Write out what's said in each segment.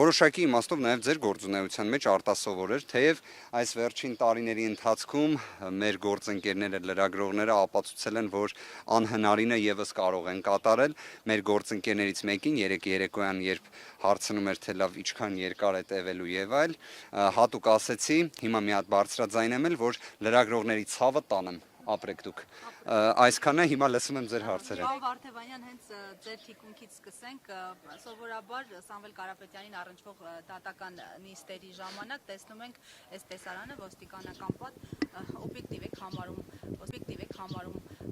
որոշակի իմաստով նաև ձեր գործունեության մեջ արտասովոր էր, թեև այս վերջին տարիների ընթացքում մեր գործընկերները, լրագրողները ապացուցել են, որ անհնարինը եւս կարող են կատարել։ Մեր գործընկերներից մեկին երեկ երեկոյան, երբ հարցնում էր, թե լավ ինչքան երկար է տևելու եւ այլ, հատուկ ասեցի, հիմա մի հատ բարձրաձայնեմ էլ, որ լրագրողների ցավը տանեմ, ապրեք դուք։ Այսքանը, հիմա լսում եմ ձեր հարցերը։ Պարոն Վարդևանյան, հենց ձեր թիկունքից սկսենք, սովորաբար Սամվել Կարապետյանին առնչվող դատական նիստերի ժամանակ տեսնում ենք այս տեսարանը ոստիկանական պատ օբյեկտիվ եք համարում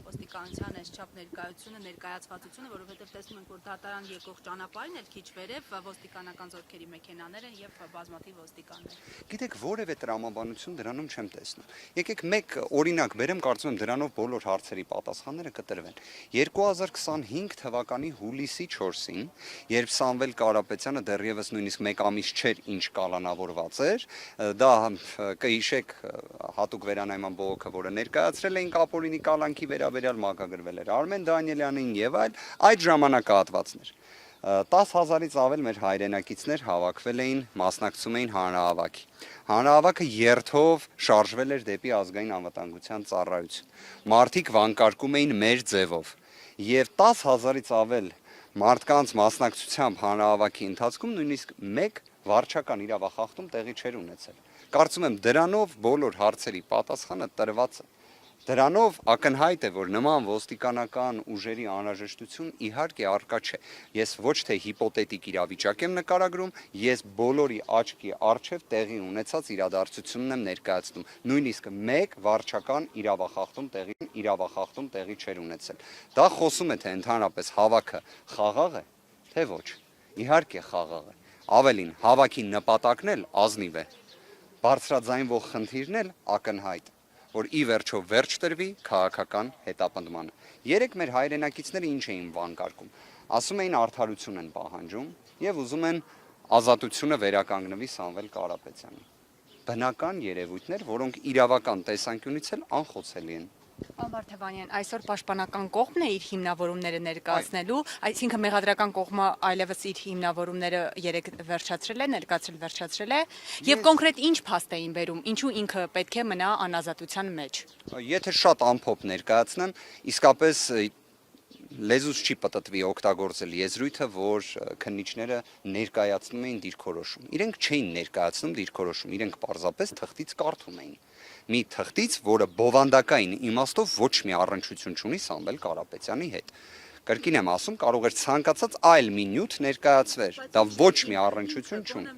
ոստիկանության այսչափ ներկայությունը, ներկայացվածությունը, որովհետև տեսնում ենք, որ դատարան եկող ճանապարհին էլ քիչ վերև ոստիկանական զորքերի մեքենաներ են եւ բազմաթիվ ոստիկաններ։ Գիտեք, որևէ տրամաբանություն դրանում չեմ տեսնում։ Եկեք մեկ օրինակ բերեմ, կարծում եմ դրանով բոլոր հարցերի պատասխանները կտրվեն։ 2025 թվականի հուլիսի 4-ին, երբ Սամվել Կարապետյանը դեռևս նույնիսկ մեկ ամիս չէր ինչ կալանավորված էր, դա կհիշեք հատուկ վերանայման բողոքը, որը ներկայացրել էին Ապօրինի կալանքի վերաբերյալ, մակագրվել էր Արմեն Դանիելյանին եւ այլ, այդ ժամանակահատվածներ 10,000-ից ավել մեր հայրենակիցներ հավաքվել էին, մասնակցում էին հանրահավաքի։ Հանրահավաքը երթով շարժվել էր դեպի ազգային անվտանգության ծառայություն։ Մարդիկ վանկարկում էին մեր ձևով։ Եվ 10,000-ից ավել մարդկանց մասնակցությամբ հանրահավաքի ընթացքում նույնիսկ մեկ վարչական իրավախախտում տեղի չէր ունեցել։ Կարծում եմ դրանով բոլոր հարցերի պատասխանը տրված է։ Դրանով ակնհայտ է, որ նման ոստիկանական ուժերի անհրաժեշտություն իհարկե առկա չէ։ Ես ոչ թե հիպոթետիկ իրավիճակ եմ նկարագրում, ես բոլորի աչքի առջև տեղի ունեցած իրադարձությունն եմ ներկայացնում։ Նույնիսկ մեկ վարչական իրավախախտում տեղի չէր ունեցել։ Դա խոսում է, թե ընդհանրապես հավաքը խաղաղ է, թե ոչ։ Իհարկե խաղաղ է։ Ավելին, հավաքի նպատակն էլ ազնիվ է։ Բարձրաձայնվող խնդիրն էլ ակնհայտ, որ ի վերջո վերջ տրվի քաղաքական հետապնդմանը։ Երեք մեր հայրենակիցները ինչ էին վանկարկում։ Ասում էին արդարություն են պահանջում եւ ուզում են ազատությունը վերականգնվի Սամվել Կարապետյանի։ Բնական երևույթներ, որոնք իրավական տեսանկյունից էլ անխոցելի են։ Պարոն Վարդևանյան, այսօր պաշտպանական կողմն է իր հիմնավորումները ներկայացնելու, այսինքն մեղադրական կողմը այլևս իր հիմնավորումները երեք վերջացրել է, եւ կոնկրետ ինչ փաստ էին բերում, ինչու ինքը պետք է մնա անազատության մեջ։ Եթե շատ ամփոփ ներկայացնեմ, իսկապես լեզուս չի պտտվի օգտագործել եզրույթը, որ քննիչները ներկայացնում էին դիրքորոշում։ Իրենք չէին ներկայացնում դիրքորոշում, իրենք պարզապես թղթից կարդում էին։ Մի թղթից, որը բովանդակային իմաստով ոչ մի առնչություն չունի Սամվել Կարապետյանի հետ։ Կրկին եմ ասում, կարող էր ցանկացած այլ մի նյութ ներկայացվեր, դա ոչ մի առնչություն չունի։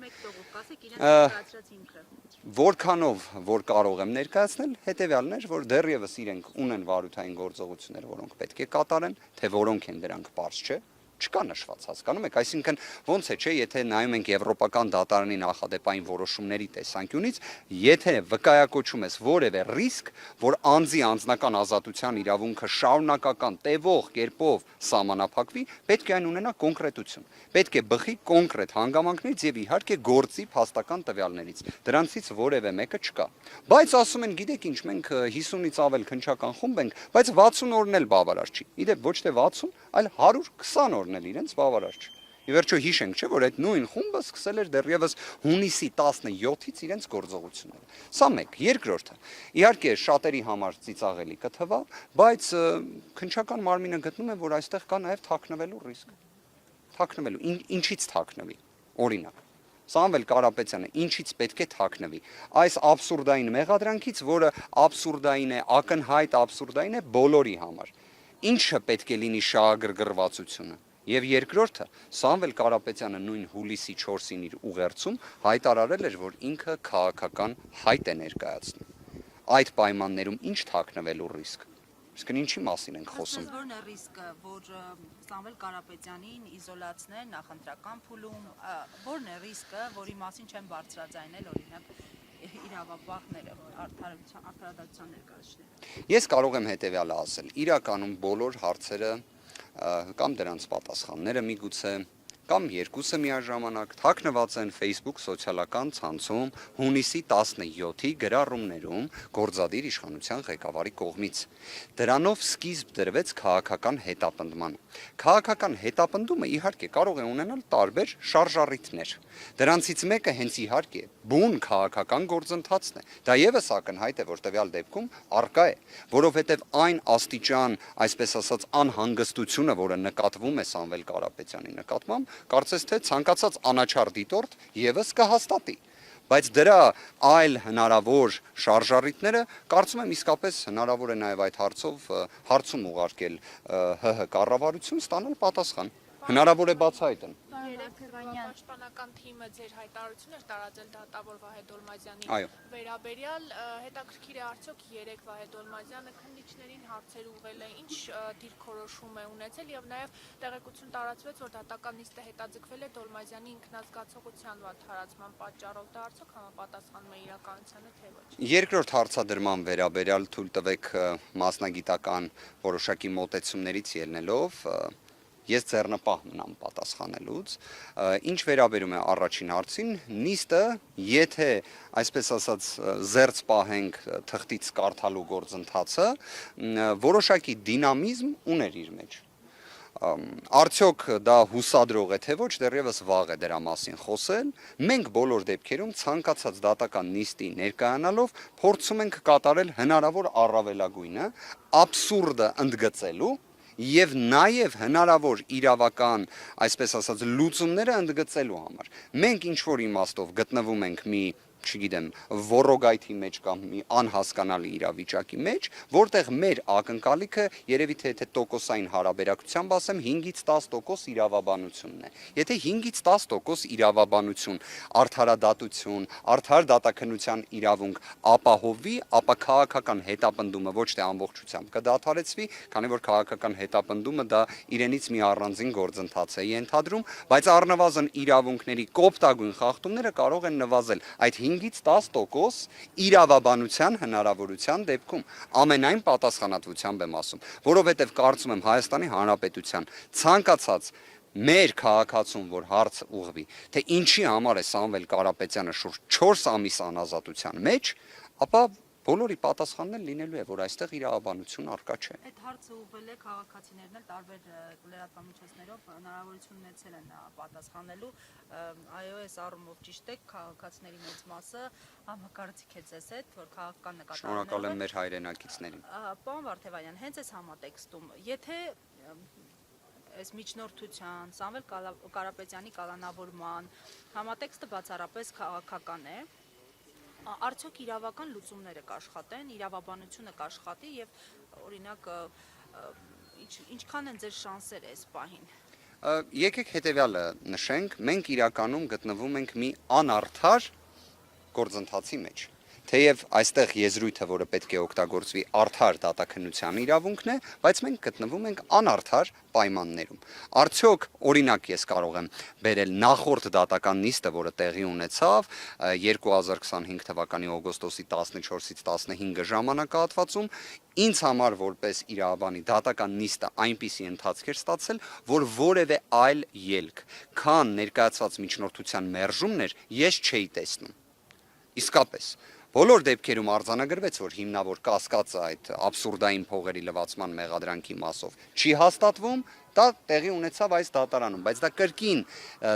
Որքանով որ կարող եմ ներկայացնել, հետևյալն էր, որ դեռևս իրենք ունեն վարութային գործողություններ, որոնք պետք է կատարեն, թե որոնք են դրանք պարզ չէ, չկա նշված, հասկանում եք, այսինքն ոնց է, չէ, եթե նայում ենք Եվրոպական դատարանի նախադեպային որոշումների տեսանկյունից, եթե վկայակոչում ես որևէ ռիսկ, որ անձի անձնական ազատության իրավունքը շարունակական տևող կերպով սահմանափակվի, պետք է այն ունենա կոնկրետություն, պետք է բխի կոնկրետ հանգամանքներից եւ իհարկե գործի փաստական տվյալներից, դրանցից որևէ մեկը չկա։ Բայց ասում են, գիտեք ինչ, մենք 50-ից ավել քննչական խումբ ենք, բայց 60 օրն էլ բավարար չի։ Իդեպ ոչ թե 60, այլ 120 օրն էլ իրենց բավարար չի։ Ի վերջո հիշենք, չէ, որ այդ նույն խումբը սկսել էր դեռևս հունիսի 17-ից իրենց գործողությունները։ Սա մեկ, երկրորդը։ Իհարկե շատերի համար ծիծաղելի կթվա, բայց քննչական մարմինը գտնում է, որ այստեղ կա նաև թաքնվելու ռիսկ։ Թաքնվելու, ինչից թաքնվի։ Օրինակ, Սամվել Կարապետյանը ինչից պետք է թաքնվի։ Այս աբսուրդային մեղադրանքից, որը աբսուրդային է, ակնհայտ աբսուրդային է բոլորի համար։ Ինչը պետք է լինի շահագրգռվածությունը։ Եվ երկրորդը, Սամվել Կարապետյանը նույն հուլիսի 4-ին իր ուղերձում հայտարարել էր, որ ինքը քաղաքական հայտ է ներկայացնում։ Այդ պայմաններում ինչ թաքնվելու ռիսկ։ Իսկ ինչի մասին ենք խոսում։ Ո՞րն է ռիսկը, որ Սամվել Կարապետյանին իզոլացնեն նախընտրական փուլում, ո՞րն է ռիսկը, որի մասին չեն բարձրաձայնել օրինակ իրավապահները, արդարադատության ներկայացուցիչները։ Ես կարող եմ հետևյալը ասել. իրականում բոլոր հարցերը կամ դրանց պատասխանները միգուցե կամ երկուսը միաժամանակ թաքնված են Facebook սոցիալական ցանցում հունիսի 17-ի գրառումներում գործադիր իշխանության ղեկավարի կողմից։ Դրանով սկիզբ դրվեց քաղաքական հետապնդման։ Քաղաքական հետապնդումը իհարկե կարող է ունենալ տարբեր շարժառիթներ։ Դրանցից մեկը հենց իհարկե բուն քաղաքական գործընթացն է։ Դա եւս ակնհայտ է, որ տվյալ դեպքում արկա է, որովհետև այն աստիճան, այսպես ասած, անհանգստությունը, որը նկատվում է Սամվել Կարապետյանի նկատմամբ, կարծես թե ցանկացած անաչառ դիտորդ եւս կհաստատի։ Բայց դրա այլ հնարավոր շարժառիթները կարծում եմ իսկապես հնարավոր է նաև այդ հարցում ուղարկել ՀՀ կառավարություն ստանալ պատասխան։ Հնարավոր է բացահայտել։ Պաշտպանական թիմը ձեր հայտարարություն էր տարածել դատավոր Վահե Դոլմազյանի վերաբերյալ, հետաքրքիր է արդյոք երեք Վահե Դոլմազյանը քննիչներին հարցեր ուղղել է, ինչ դիրքորոշում է ունեցել եւ նաեւ տեղեկություն տարածվեց, որ դատական նիստը հետաձգվել է Դոլմազյանի ինքնազգացողության վատթարացման պատճառով, դա արդյոք համապատասխանում է իրականությանը թե ոչ։ Երկրորդ հարցադրման վերաբերյալ թույլ տվեք մասնագիտական որոշակի մոտեցումներից ելնելով ես ձեռնպահ մնամ պատասխանելուց, ինչ վերաբերում է առաջին հարցին, նիստը, եթե, այսպես ասած, զերծ պահենք թղթից կարդալու գործընթացը, որոշակի դինամիզմ ուներ իր մեջ։ Արդյոք դա հուսադրող է թե ոչ, դեռևս վաղ է դրա մասին խոսել, մենք բոլոր դեպքերում ցանկացած դատական նիստի ներկայանալով փորձում ենք կատարել հնարավոր առավելագույնը, աբսուրդը ընդգծելու եւ նաեւ հնարավոր իրավական, այսպես ասած, լուծումները ընդգծելու համար։ Մենք ինչ որ իմաստով գտնվում ենք մի, չգիտեմ, ոռոգայթի մեջ կամ մի անհասկանալի իրավիճակի մեջ, որտեղ մեր ակնկալիքը երևի թե տոկոսային հարաբերակցությամբ ասեմ 5-ից 10% իրավաբանությունն է։ Եթե 5-ից 10% իրավաբանություն, արդարադատություն, արդար դատաքննության իրավունք ապահովի, ապա քաղաքական հետապնդումը ոչ թե ամբողջությամբ կդադարեցվի, քանի որ քաղաքական հետապնդումը դա իրենից մի առանձին գործընթաց է ենթադրում, բայց առնվազն իրավունքների կոպտագույն խախտումները կարող են նվազել այդ 5-ից 10% իրավաբանության հնարավորության դեպքում, ամենայն պատասխանատվությամբ եմ ասում, որովհետև կարծում եմ Հայաստանի Հանրապետության ցանկացած մեր քաղաքացուն, որ հարց ուղղվի, թե ինչի համար է Սամվել Կարապետյանը շուրջ 4 ամիս անազատության մեջ, ապա բոլորի պատասխանն լինելու է, որ այստեղ իրավաբանություն առկա չէ։ Այդ հարցը ուղղվել է քաղաքացիներն էլ տարբեր լրատվամիջոցներով հնարավորություն ունեցել են պատասխանելու, այո, այս առումով ճիշտ է, քաղաքացիների մեծ մասը համակարծիք է ձեզ հետ, որ քաղաքական նկատառումները։ Շնորհակալ եմ մեր հայրենակիցներին։ Պարոն Վարդևանյան, հենց այս համատեքստում, եթե այս միջնորդության, Սամվել Կարապետյանի կալանավորման համատեքստը բացառապես քաղաքական է, արդյոք իրավական լուծումները կաշխատեն, իրավաբանությունը կաշխատի եւ օրինակ ինչքան են ձեր շանսերը այս պահին։ Եկեք հետեւյալը նշենք, մենք իրականում գտնվում ենք մի անարդար գործընթացի մեջ։ Թեև այստեղ եզրույթը, որը պետք է օգտագործվի արդար դատաքննության իրավունքն է, բայց մենք գտնվում ենք անարդար պայմաններում։ Արդյոք, օրինակ ես կարող եմ բերել նախորդ դատական նիստը, որը տեղի ունեցավ 2025 թվականի օգոստոսի 14-ից 15 ժամանակահատվածում, ինձ համար որպես իրավաբանի դատական նիստը այնպիսի ընթացք էր ստացել, որ որևէ այլ ելք, քան ներկայացված միջնորդության մերժումներ, ես չէի տեսնում։ Իսկապես բոլոր դեպքերում արձանագրվեց, որ հիմնավոր կասկածը այդ աբսուրդային փողերի լվացման մեղադրանքի մասով չի հաստատվում, դա տեղի ունեցավ այս դատարանում, բայց դա կրկին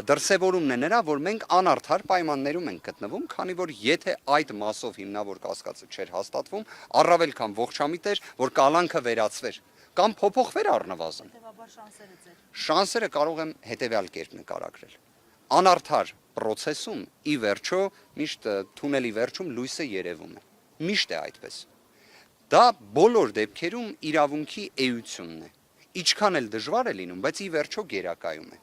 դրսևորումն է նրա, որ մենք անարդար պայմաններում ենք գտնվում, քանի որ եթե այդ մասով հիմնավոր կասկածը չէր հաստատվում, առավել քան ողջամիտ էր, որ կալանքը վերացվեր կամ փոփոխվեր առնվազն։ Հետևաբար շանսերը ձեր։ Շանսերը կարող եմ հետևյալ կերպ նկարագրել։ Անարդար process-ում ի վերջո միշտ թունելի վերջում լույսը երևում է։ Միշտ է այդպես։ Դա բոլոր դեպքերում իրավունքի էությունն է։ Ինչքան էլ դժվար է լինում, բայց ի վերջո գերակայում է։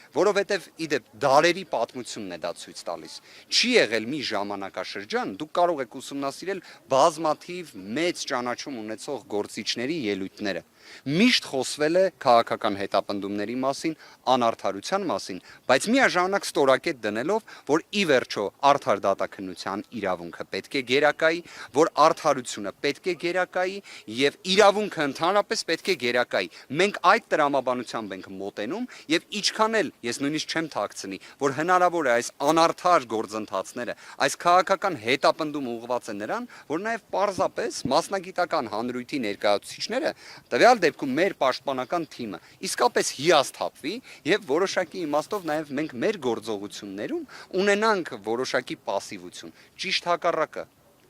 Որովհետև իդեպ դարերի պատմությունն է դա ցույց տալիս։ Չի եղել մի ժամանակաշրջան, դուք կարող եք ուսումնասիրել բազմաթիվ մեծ ճանաչում ունեցող գործիչների ելույթները, Միշտ խոսվել է քաղաքական հետապնդումների մասին, անարդարության մասին, բայց միաժամանակ ստորակետ դնելով, որ ի վերջո արդար դատաքննության իրավունքը պետք է գերակայի, որ արդարությունը պետք է գերակայի եւ իրավունքը ընդհանրապես պետք է գերակայի։ Մենք այդ տրամաբանությամբ ենք մոտենում եւ ինչքան էլ ես նույնիսկ չեմ թաքցնի, որ հնարավոր է այս անարդար գործընթացները, այս քաղաքական հետապնդումը ուղղված է նրան, որ նաեւ պարզապես մասնագիտական հանրույթի ներկայացուցիչները տվյալ դեպքում մեր պաշտպանական թիմը իսկապես հիասթափվի եւ որոշակի իմաստով նաեւ մենք մեր գործողություններում ունենանք որոշակի пассивություն,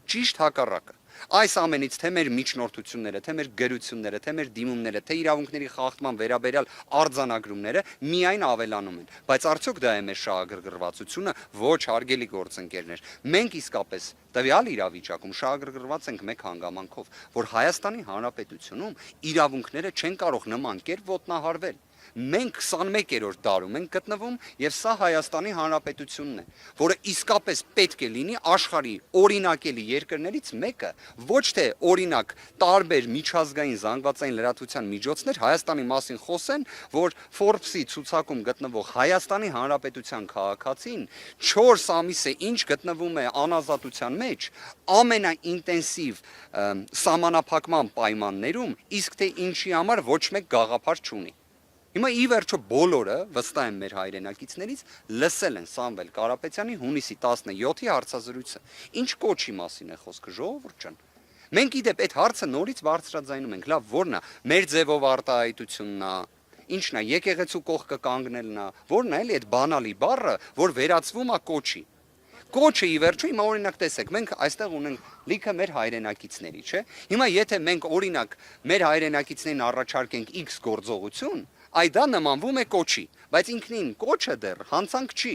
ճիշտ հակառակը։ Այս ամենից թե մեր միջնորդությունները, թե մեր գրությունները, թե մեր դիմումները, թե իրավունքների խախտման վերաբերյալ արձանագրումները միայն ավելանում են, բայց արդյոք դա է մեր շահագրգռվածությունը, ոչ հարգելի գործընկերներ։ Մենք իսկապես տվյալ իրավիճակում շահագրգռված ենք մեկ հանգամանքով, որ Հայաստանի Հանրապետությունում իրավունքները չեն կարող նման կերպ ոտնահարվել։ Մենք 21-րդ դարում ենք գտնվում եւ սա Հայաստանի Հանրապետությունն է, որը իսկապես պետք է լինի աշխարհի օրինակելի երկրներից մեկը, ոչ թե օրինակ տարբեր միջազգային զանգվածային լրատվության միջոցներ Հայաստանի մասին խոսեն, որ Forbes-ի ցուցակում գտնվող Հայաստանի Հանրապետության քաղաքացին 4 ամիս է ինչ գտնվում է անազատության մեջ, ամենաինտենսիվ սահմանափակման պայմաններում, իսկ թե ինչի համար ոչ մեկ գաղափար չունի։ Հիմա ի վերջո բոլորը, վստահ եմ մեր հայրենակիցներից, լսել են Սամվել Կարապետյանի հունիսի 17-ի հարցազրույցը։ Ինչ կոչի մասին է խոսքը, ժողովուրդ ջան։ Մենք իդեպ այդ հարցը նորից բարձրաձայնում ենք, լավ, ո՞րն է, մեր ձևով արտահայտությունն է, ինչն է, եկեղեցու կողքը կանգնելն է, ո՞րն է էլի այդ բանալի բառը, որ վերածվում է կոչի։ Կոչը ի վերջո հիմա օրինակ տեսեք, մենք այստեղ ունենք լիքը մեր հայրենակիցների, չէ՞։ Հիմա եթե մենք օրինակ մեր հայրենակիցներին առաջարկենք X գործողություն, այդ դա նմանվում է կոչի, բայց ինքնին կոչը դեռ հանցանք չի։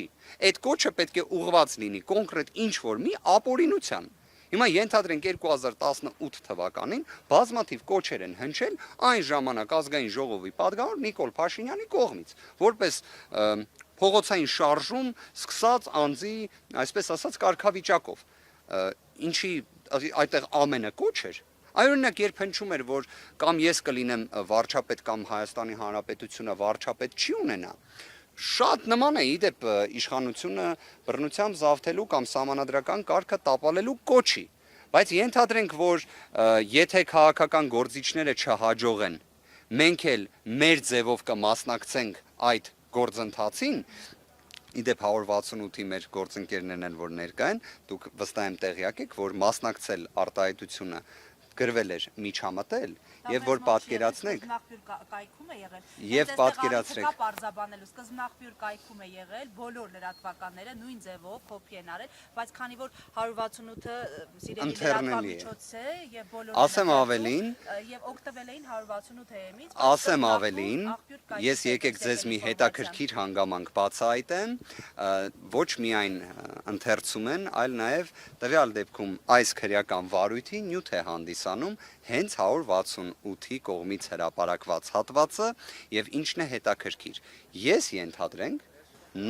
Այդ կոչը պետք է ուղղված լինի կոնկրետ ինչ-որ մի ապօրինության։ Հիմա ենթադրենք 2018 թվականին բազմաթիվ կոչեր են հնչել այն ժամանակ ազգային ժողովի պատգամավոր Նիկոլ Փաշինյանի կողմից, որպես փողոցային շարժում սկսած անձի, այսպես ասած, կարգավիճակով, ինչի այդտեղ ամենը կոչ էր։ Այօրինակ երբ հնչում էր, որ կամ ես կլինեմ վարչապետ կամ Հայաստանի Հանրապետությունը վարչապետ չի ունենա, շատ նման է իդեպ իշխանությունը բռնությամբ զավթելու կամ սահմանադրական կարգը տապալելու կոչի, բայց ենթադրենք, որ եթե քաղաքական գործիչները չհաջողեն, մենք էլ մեր ձևով կմասնակցենք այդ գործընթացին, իդեպ 168-ի մեր գործընկերներն են, որ ներկա են, դուք վստահ եմ տեղյակ եք, որ մասնակցել արտահայտությունը գրվել էր միջամտել եւ որ պատկերացնեք կայքում է եղել եւ պատկերացրեք պարզաբանելու սկզբնաղբյուր կայքում է եղել բոլոր լրատվականները նույն ձևով կոպի են արել, բայց քանի որ 168-ը սիրելի լրատվամիջոց է եւ բոլորը ասեմ ավելին եւ օգտվել էին 168-ից ասեմ ավելին ես եկեք ձեզ մի հետաքրքիր հանգամանք բացահայտեմ ոչ միայն ընթերցում են այլ նաեւ տվյալ դեպքում այս քրեական վարույթի նյութ է հանդիսանում հենց 168-ի կողմից հրապարակված հատվածը եւ ինչն է հետաքրքիր ես ենթադրենք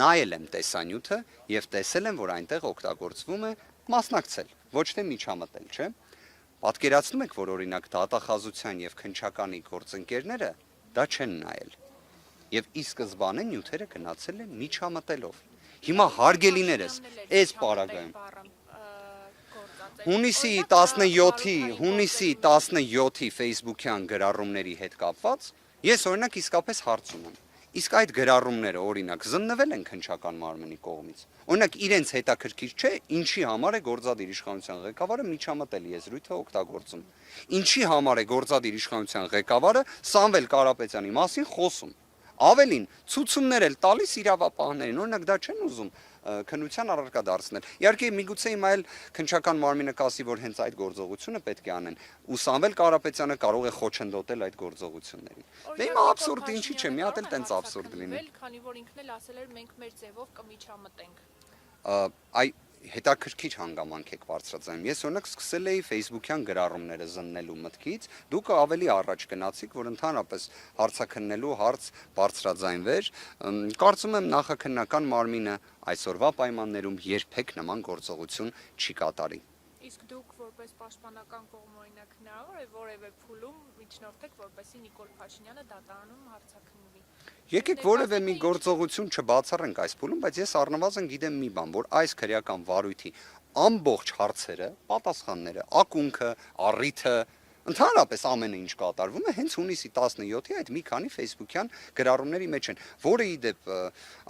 նայել եմ տեսանյութը եւ տեսել եմ որ այնտեղ օգտագործվում է մասնակցել ոչ թե միջամտել չէ պատկերացնում եք որ օրինակ դատախազության եւ քննչականի գործընկերները դա չեն նայել եւ ի սկզբանե նյութերը գնացել են միջամտելով հիմա հարգելիներս այս պարագայում Հունիսի 17-ի Facebook-յան գրառումների հետ կապված ես օրինակ իսկապես հարց ունեմ։ Իսկ այդ գրառումները օրինակ զննվել են քննչական մարմնի կողմից։ Օրինակ իրենց հետաքրքիր չէ, ինչի համար է գործադիր իշխանության ղեկավարը միջամտել եզրույթը օգտագործում։ Ինչի համար է գործադիր իշխանության ղեկավարը Սամվել Կարապետյանի մասին խոսում։ Ավելին, ցուցումներ էլ տալիս իրավապահներին, օրինակ դա չեն ուզում քննության առարկա դարձնել։ Իհարկե միգուցե հիմա էլ քննչական մարմինը կասի, որ հենց այդ գործողությունը պետք է անեն։ Ու Սամվել Կարապետյանը կարող է խոչընդոտել այդ գործողություններին։ Դե հիմա աբսուրդ ինչի՞ չէ, մի հատ էլ տենց աբսուրդ լինի։ Քանի որ ինքն էլ ասել էր մենք մեր ձևով կմիջամտենք։ Այ հետաքրքիր հանգամանք եք բարձրացնում։ Ես օրինակ սկսել էի Facebook-յան գրառումները զննելու մտքից, դուք ավելի առաջ գնացիք, որ ընդհանրապես հարցաքննելու հարց բարձրաձայնվեր։ Կարծում եմ նախաքննական մարմինը այսօրվա պայմաններում երբեք նման գործողություն չի կատարի։ Իսկ դուք որպես պաշտպանական կողմ օրինակ հնարավոր է որևէ փուլում միջնորդեք, որպեսզի Նիկոլ Փաշինյանը դատարանում հարցաքննվի։ Եկեք որևէ մի գործողություն չբացառենք այս փուլում, բայց ես առնվազն գիտեմ մի բան, որ այս քրեական վարույթի ամբողջ հարցերը, պատասխանները, ակունքը, առիթը ընդհանրապես ամենը ինչ կատարվում է հենց հունիսի 17-ի այդ մի քանի Facebook-յան գրառումների մեջ են, որը ի դեպ,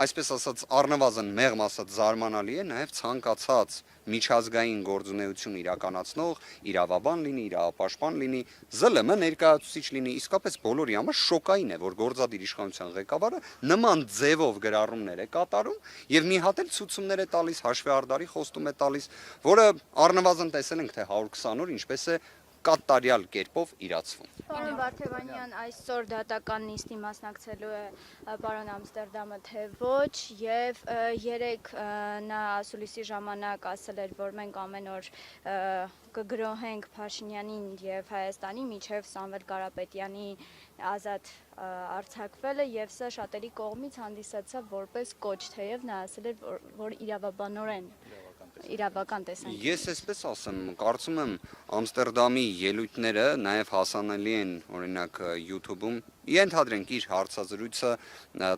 այսպես ասած, առնվազն մեղմ ասած զարմանալի է նաև ցանկացած միջազգային գործունեություն իրականացնող իրավաբան լինի, իրավապաշտպան լինի, ԶԼՄ ներկայացուցիչ լինի, իսկապես բոլորի համար շոկային է, որ գործադիր իշխանության ղեկավարը նման ձևով գրառումներ է կատարում եւ մի հատ էլ ցուցումներ է տալիս, հաշվեհարդարի խոստում է տալիս, որը առնվազն տեսել ենք թե 120 օր ինչպես է կատարյալ կերպով իրացվում։ Պարոն Վարդևանյան, այսօր դատական նիստի մասնակցելու է պարոն Ամստերդամը թե ոչ եւ երեք նա ասուլիսի ժամանակ ասել էր, որ մենք ամեն օր կգրոհենք Փաշինյանին եւ Հայաստանի միջև Սամվել Կարապետյանի ազատ արձակվելը եւ սա շատերի կողմից հանդիսացավ որպես կոչ, թեև նա ասել էր, որ իրավաբանորեն իրավական տեսանկյունից։ Ես այսպես ասեմ, կարծում եմ Ամստերդամի ելույթները նաև հասանելի են, օրինակ YouTube-ում, ենթադրենք իր հարցազրույցը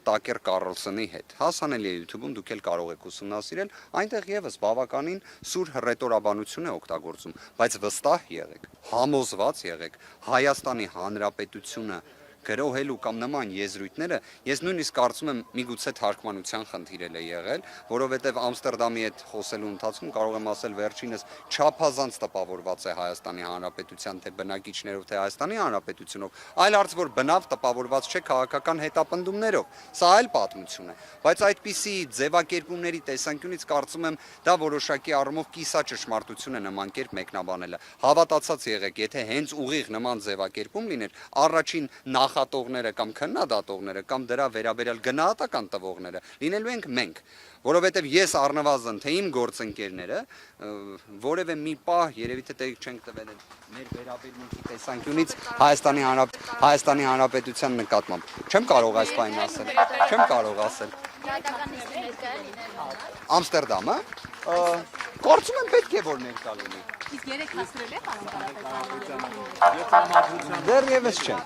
Տակեր Կարլսոնի հետ։ Հասանելի է YouTube-ում, դուք էլ կարող եք ուսումնասիրել, այնտեղ եւս բավականին սուր հռետորաբանություն է օգտագործում, բայց վստահ եղեք, համոզված եղեք, Հայաստանի Հանրապետությունը գրոհելու կամ նման եզրույթները, ես նույնիսկ կարծում եմ միգուցե թարգմանության խնդիր է եղել, որովհետև Ամստերդամի հետ խոսելու ընթացքում կարող եմ ասել վերջինս չափազանց տպավորված է Հայաստանի Հանրապետության թե բնակիչներով, թե Հայաստանի Հանրապետությունով, այլ արծ որ բնավ տպավորված չէ քաղաքական հետապնդումներով, սա այլ պատմություն է, բայց այդպիսի ձևակերպումների տեսանկյունից կարծում եմ դա որոշակի առումով կիսաճշմարտություն է նման կերպ մեկնաբանելը, հավատացած եղեք, եթե հենց ուղիղ նման ձևակերպում լիներ, առաջին նախատողները կամ քննադատողները կամ դրա վերաբերյալ գնահատական տվողները լինելու ենք մենք, որովհետև ես առնվազն թե իմ գործընկերները որևէ մի պահ երևի թե տեղ չենք տվել մեր վերաբերմունքի տեսանկյունից Հայաստանի Հանրապետության նկատմամբ։ Չեմ կարող այս բանին ասել։ Չեմ կարող ասել։ Դատական նիստի ներկայ լինել։ Ամստերդամը կարծում եմ պետք է որ ներկա լինի։ Իսկ երեք հասրել է պարոն Կարապետյանը։ Դեռևս չէ։